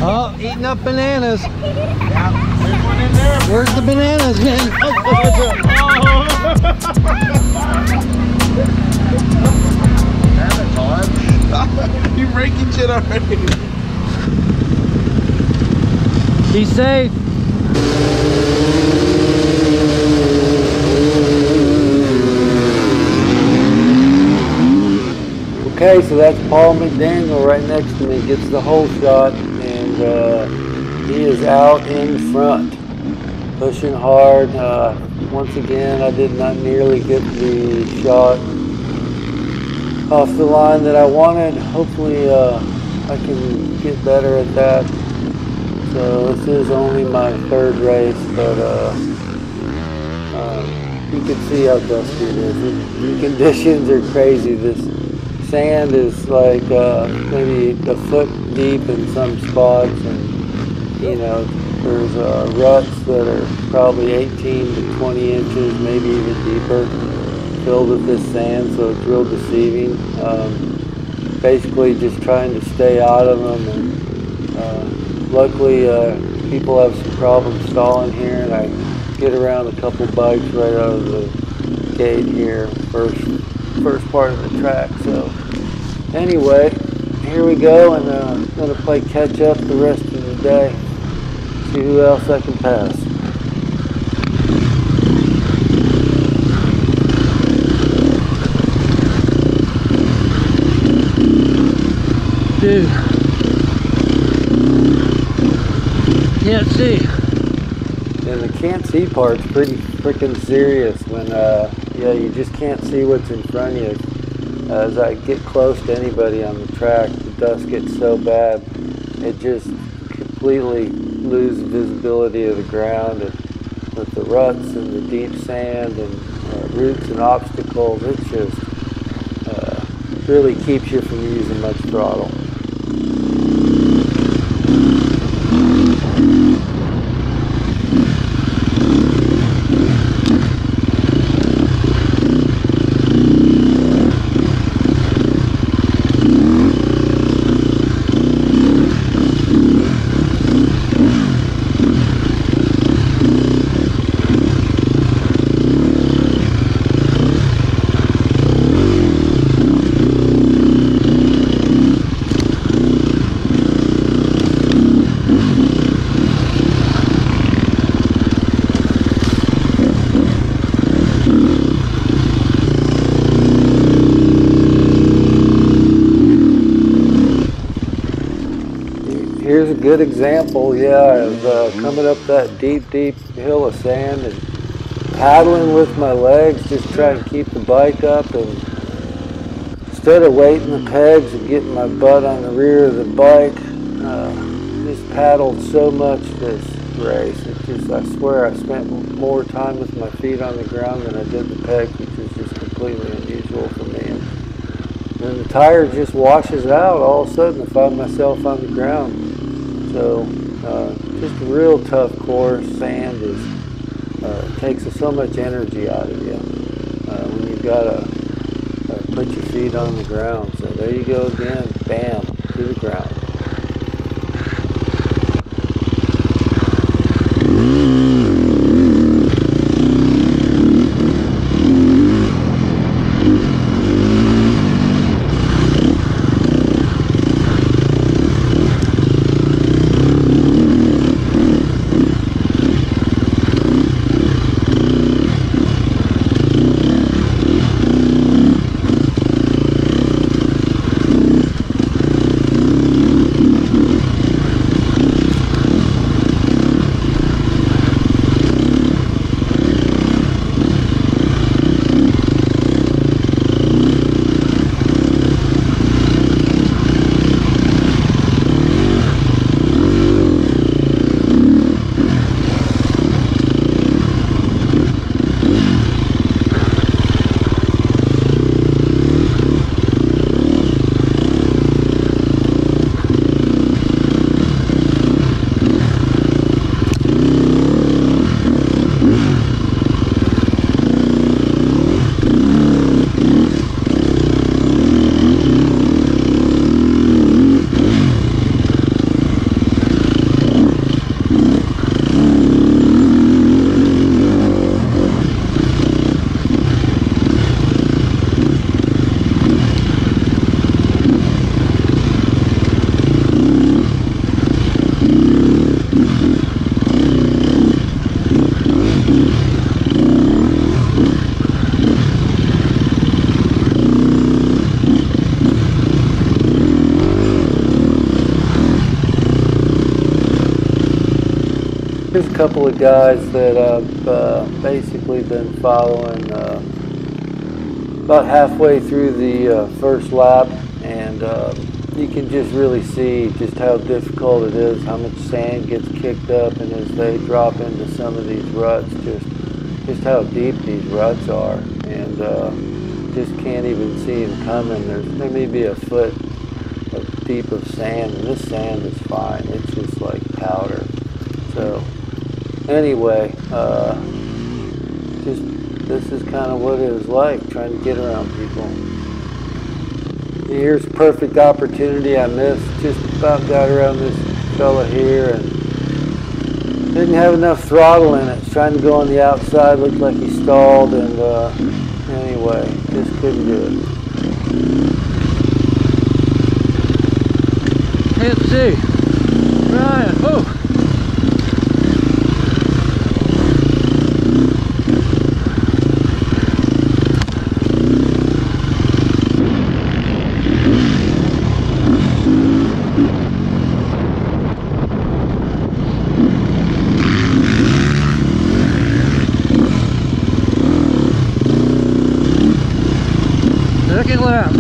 Oh, eating up bananas. Yeah, there's one in there. Where's the bananas, man? You're breaking shit already. Be safe. Okay, so that's Paul McDaniel right next to me, gets the whole shot, and he is out in front, pushing hard. Once again, I did not nearly get the shot off the line that I wanted. Hopefully I can get better at that. So this is only my third race, but you can see how dusty it is. The conditions are crazy. This sand is like maybe a foot deep in some spots, and you know, there's ruts that are probably 18 to 20 inches, maybe even deeper, filled with this sand, so it's real deceiving. Basically just trying to stay out of them, and luckily people have some problems stalling here, and I get around a couple bikes right out of the gate here, first part of the track. So anyway, here we go, and I'm going to play catch up the rest of the day, see who else I can pass. Dude, can't see. And the can't see part's pretty freaking serious when yeah, you just can't see what's in front of you. As I get close to anybody on the track, the dust gets so bad, it just completely loses visibility of the ground, and with the ruts and the deep sand and roots and obstacles, it just really keeps you from using much throttle. Here's a good example, yeah, of coming up that deep hill of sand and paddling with my legs, just trying to keep the bike up, and instead of weighting the pegs and getting my butt on the rear of the bike, just paddled so much this race. It just, I swear I spent more time with my feet on the ground than I did the pegs, which is just completely unusual for me. And the tire just washes out all of a sudden. I find myself on the ground. So just a real tough course. Sand takes so much energy out of you when you've got to put your feet on the ground. So there you go again, bam, to the ground. Here's a couple of guys that I've basically been following about halfway through the first lap, and you can just really see just how difficult it is, how much sand gets kicked up, and as they drop into some of these ruts, just how deep these ruts are, and just can't even see them coming. There may be a foot deep of sand, and this sand is fine. It's just like powder. So anyway, this is kind of what it was like trying to get around people. Here's a perfect opportunity I missed. Just about got around this fella here and didn't have enough throttle in it. Was trying to go on the outside, looked like he stalled, and anyway, just couldn't do it. Can't see. Ryan, oh. Second lap.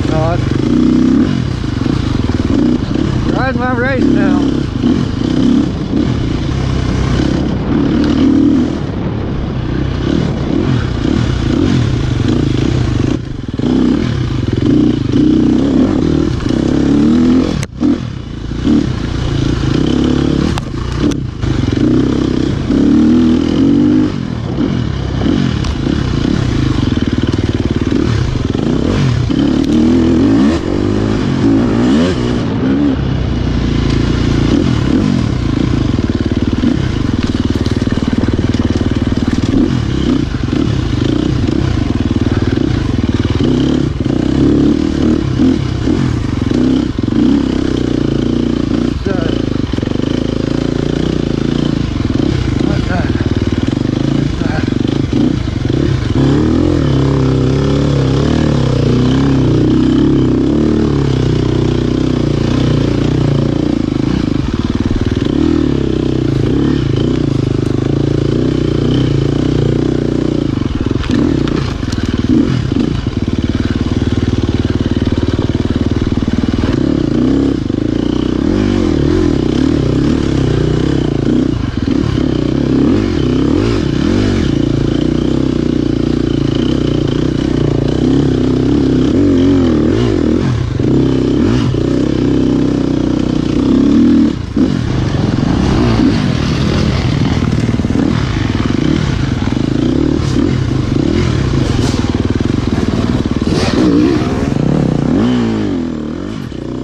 Todd. Riding my race now.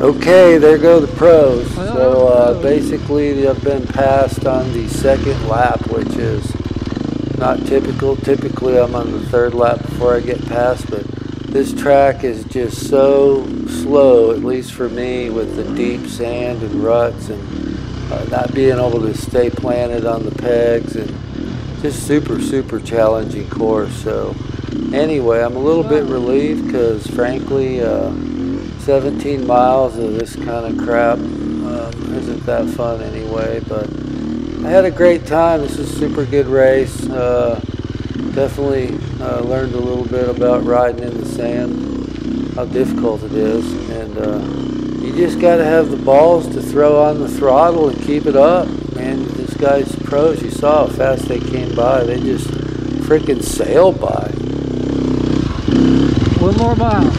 Okay, there go the pros. So basically I've been passed on the second lap, which is not typical. Typically I'm on the third lap before I get past, but this track is just so slow, at least for me, with the deep sand and ruts and not being able to stay planted on the pegs, and just super challenging course. So anyway, I'm a little bit relieved because frankly 17 miles of this kind of crap isn't that fun anyway, but I had a great time. This is a super good race. Definitely learned a little bit about riding in the sand, how difficult it is, and you just got to have the balls to throw on the throttle and keep it up. Man, these guys pros, you saw how fast they came by. They just freaking sailed by. One more mile.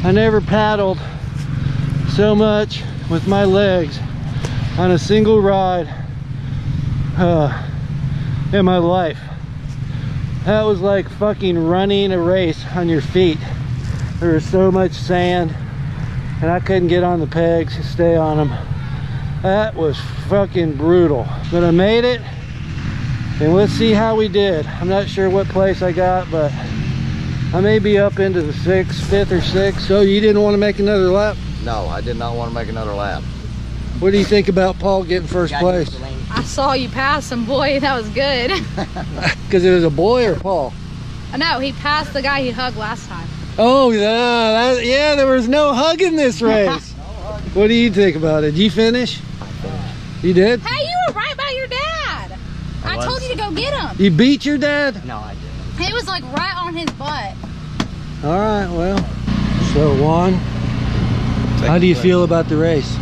I never paddled so much with my legs on a single ride in my life. That was like fucking running a race on your feet. There was so much sand and I couldn't get on the pegs to stay on them. That was fucking brutal, but I made it, and let's see how we did. I'm not sure what place I got, but I may be up into the 5th or 6th. So you didn't want to make another lap? No, I did not want to make another lap. What do you think about Paul getting first place? I saw you pass him, boy. That was good. Because it was a boy or Paul? No, he passed the guy he hugged last time. Oh, yeah, there was no hugging this race. What do you think about it? Did you finish? You did? Hey, you were right by your dad. I told you to go get him. You beat your dad? No, I didn't. He was like right on his butt. All right, well. So, Juan, how do you feel about the race?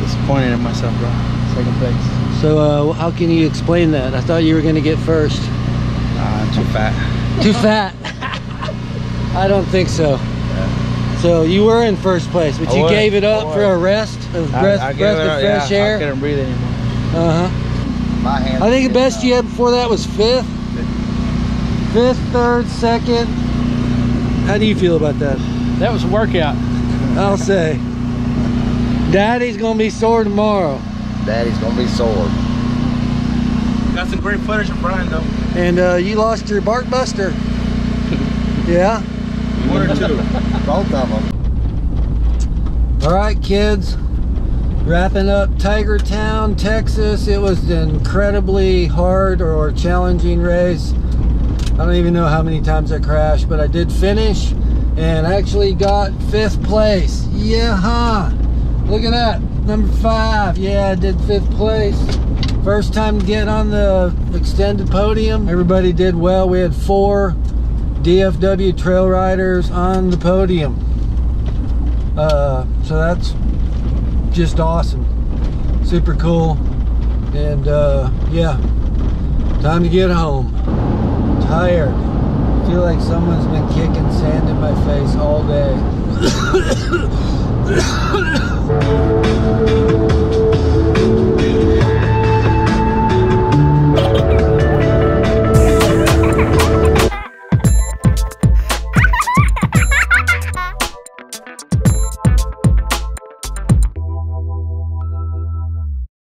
Disappointed in myself, bro. Second place. So, how can you explain that? I thought you were going to get first. Nah, I'm too fat. Too fat? I don't think so. So you were in first place, but you gave it up for a rest of breath of fresh air. I couldn't breathe anymore. My hands. I think the best you had before that was 5th, 3rd, 2nd. How do you feel about that? That was a workout. I'll say. Daddy's gonna be sore tomorrow. Daddy's gonna be sore. Got some great footage of Brian though. And you lost your bark buster. Yeah? 1 or 2. Both of them. All right, kids. Wrapping up Tiger Town, Texas. It was an incredibly hard or challenging race. I don't even know how many times I crashed, but I did finish and actually got 5th place. Yeah, look at that, number 5. Yeah, I did 5th place. First time to get on the extended podium. Everybody did well. We had 4 DFW trail riders on the podium. So that's just awesome. Super cool. And yeah, time to get home. Tired. Feel like someone's been kicking sand in my face all day.